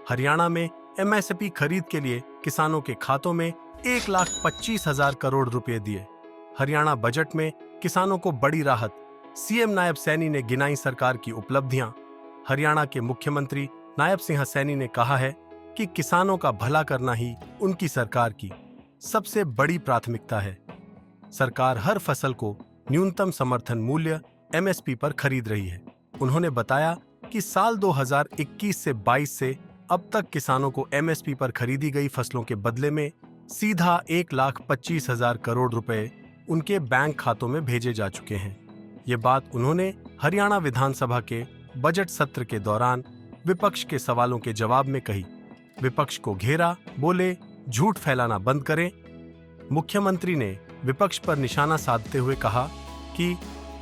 हरियाणा में एमएसपी खरीद के लिए किसानों के खातों में 1,25,000 करोड़ रुपए दिए। हरियाणा बजट में किसानों को बड़ी राहत, सीएम नायब सैनी ने गिनाई सरकार की उपलब्धियां। हरियाणा के मुख्यमंत्री नायब सिंह सैनी ने कहा है कि किसानों का भला करना ही उनकी सरकार की सबसे बड़ी प्राथमिकता है। सरकार हर फसल को न्यूनतम समर्थन मूल्य एमएसपी पर खरीद रही है। उन्होंने बताया कि साल 2021 से 22 से अब तक किसानों को एमएसपी पर खरीदी गई फसलों के बदले में सीधा 1,25,000 करोड़ रुपए उनके बैंक खातों में भेजे जा चुके हैं। ये बात उन्होंने हरियाणा विधानसभा के बजट सत्र के दौरान विपक्ष के सवालों के जवाब में कही। विपक्ष को घेरा, बोले झूठ फैलाना बंद करें। मुख्यमंत्री ने विपक्ष पर निशाना साधते हुए कहा कि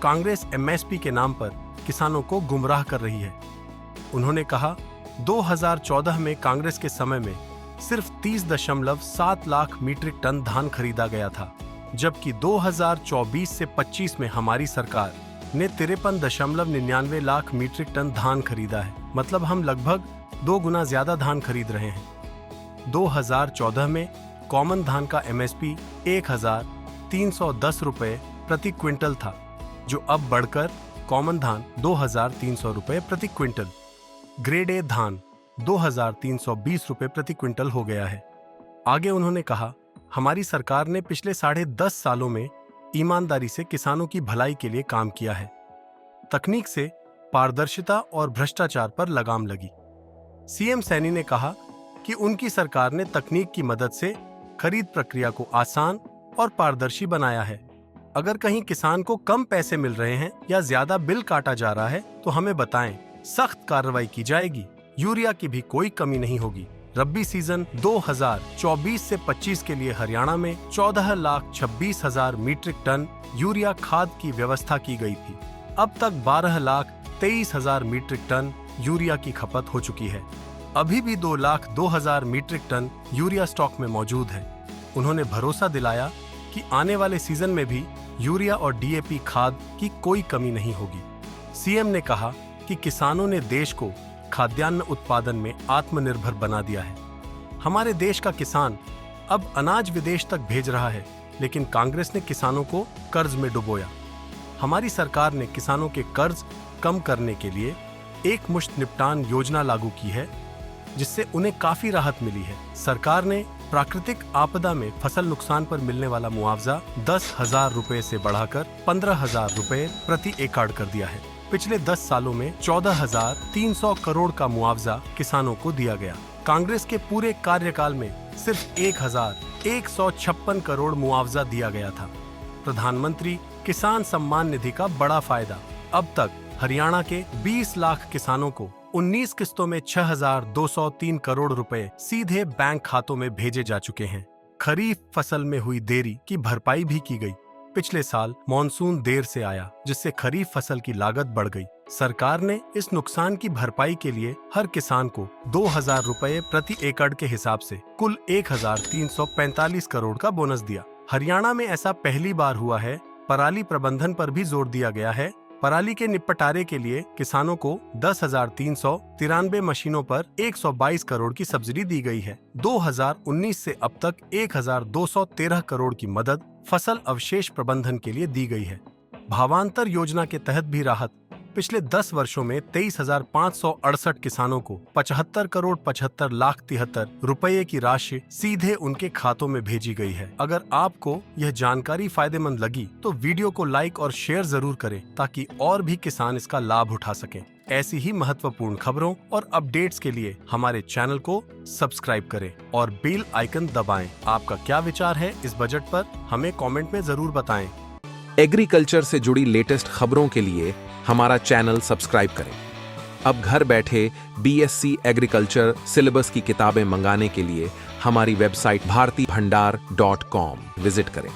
कांग्रेस एमएसपी के नाम पर किसानों को गुमराह कर रही है। उन्होंने कहा 2014 में कांग्रेस के समय में सिर्फ 30.7 लाख मीट्रिक टन धान खरीदा गया था, जबकि 2024 से 25 में हमारी सरकार ने 53.99 लाख मीट्रिक टन धान खरीदा है। मतलब हम लगभग 2 गुना ज्यादा धान खरीद रहे हैं। 2014 में कॉमन धान का एमएसपी 1,310 रुपए प्रति क्विंटल था, जो अब बढ़कर कॉमन धान 2,300 रुपए प्रति क्विंटल, ग्रेड ए धान 2,320 रुपए प्रति क्विंटल हो गया है। आगे उन्होंने कहा, हमारी सरकार ने पिछले 10.5 सालों में ईमानदारी से किसानों की भलाई के लिए काम किया है। तकनीक से पारदर्शिता और भ्रष्टाचार पर लगाम लगी। सीएम सैनी ने कहा कि उनकी सरकार ने तकनीक की मदद से खरीद प्रक्रिया को आसान और पारदर्शी बनाया है। अगर कहीं किसान को कम पैसे मिल रहे हैं या ज्यादा बिल काटा जा रहा है तो हमें बताएं, सख्त कार्रवाई की जाएगी। यूरिया की भी कोई कमी नहीं होगी। रब्बी सीजन 2024 से 25 के लिए हरियाणा में 14,26,000 मीट्रिक टन यूरिया खाद की व्यवस्था की गई थी। अब तक 12,23,000 मीट्रिक टन यूरिया की खपत हो चुकी है। अभी भी 2,02,000 मीट्रिक टन यूरिया स्टॉक में मौजूद है। उन्होंने भरोसा दिलाया कि आने वाले सीजन में भी यूरिया और डीएपी खाद की कोई कमी नहीं होगी। सीएम ने कहा कि किसानों ने देश को खाद्यान्न उत्पादन में आत्मनिर्भर बना दिया है। हमारे देश का किसान अब अनाज विदेश तक भेज रहा है, लेकिन कांग्रेस ने किसानों को कर्ज में डुबोया। हमारी सरकार ने किसानों के कर्ज कम करने के लिए एक मुश्त निपटान योजना लागू की है, जिससे उन्हें काफी राहत मिली है। सरकार ने प्राकृतिक आपदा में फसल नुकसान पर मिलने वाला मुआवजा 10,000 रुपए से बढ़ाकर 15,000 रुपए प्रति एकड़ कर दिया है। पिछले 10 सालों में 14,300 करोड़ का मुआवजा किसानों को दिया गया। कांग्रेस के पूरे कार्यकाल में सिर्फ 1,156 करोड़ मुआवजा दिया गया था। प्रधानमंत्री किसान सम्मान निधि का बड़ा फायदा। अब तक हरियाणा के 20 लाख किसानों को 19 किस्तों में 6,203 करोड़ रुपए सीधे बैंक खातों में भेजे जा चुके हैं। खरीफ फसल में हुई देरी की भरपाई भी की गई। पिछले साल मॉनसून देर से आया, जिससे खरीफ फसल की लागत बढ़ गई। सरकार ने इस नुकसान की भरपाई के लिए हर किसान को 2,000 रुपए प्रति एकड़ के हिसाब से कुल 1,345 करोड़ का बोनस दिया। हरियाणा में ऐसा पहली बार हुआ है। पराली प्रबंधन पर भी जोर दिया गया है। पराली के निपटारे के लिए किसानों को 10,393 मशीनों पर 122 करोड़ की सब्सिडी दी गई है। 2019 से अब तक 1,213 करोड़ की मदद फसल अवशेष प्रबंधन के लिए दी गई है। भावांतर योजना के तहत भी राहत। पिछले 10 वर्षों में 23,568 किसानों को 75 करोड़ 75 लाख 73 रुपए की राशि सीधे उनके खातों में भेजी गई है। अगर आपको यह जानकारी फायदेमंद लगी तो वीडियो को लाइक और शेयर जरूर करें, ताकि और भी किसान इसका लाभ उठा सकें। ऐसी ही महत्वपूर्ण खबरों और अपडेट्स के लिए हमारे चैनल को सब्सक्राइब करें और बेल आइकन दबाएं। आपका क्या विचार है इस बजट पर, हमें कमेंट में जरूर बताएं। एग्रीकल्चर से जुड़ी लेटेस्ट खबरों के लिए हमारा चैनल सब्सक्राइब करें। अब घर बैठे बीएससी एग्रीकल्चर सिलेबस की किताबें मंगाने के लिए हमारी वेबसाइट bhartibhandar.com विजिट करें।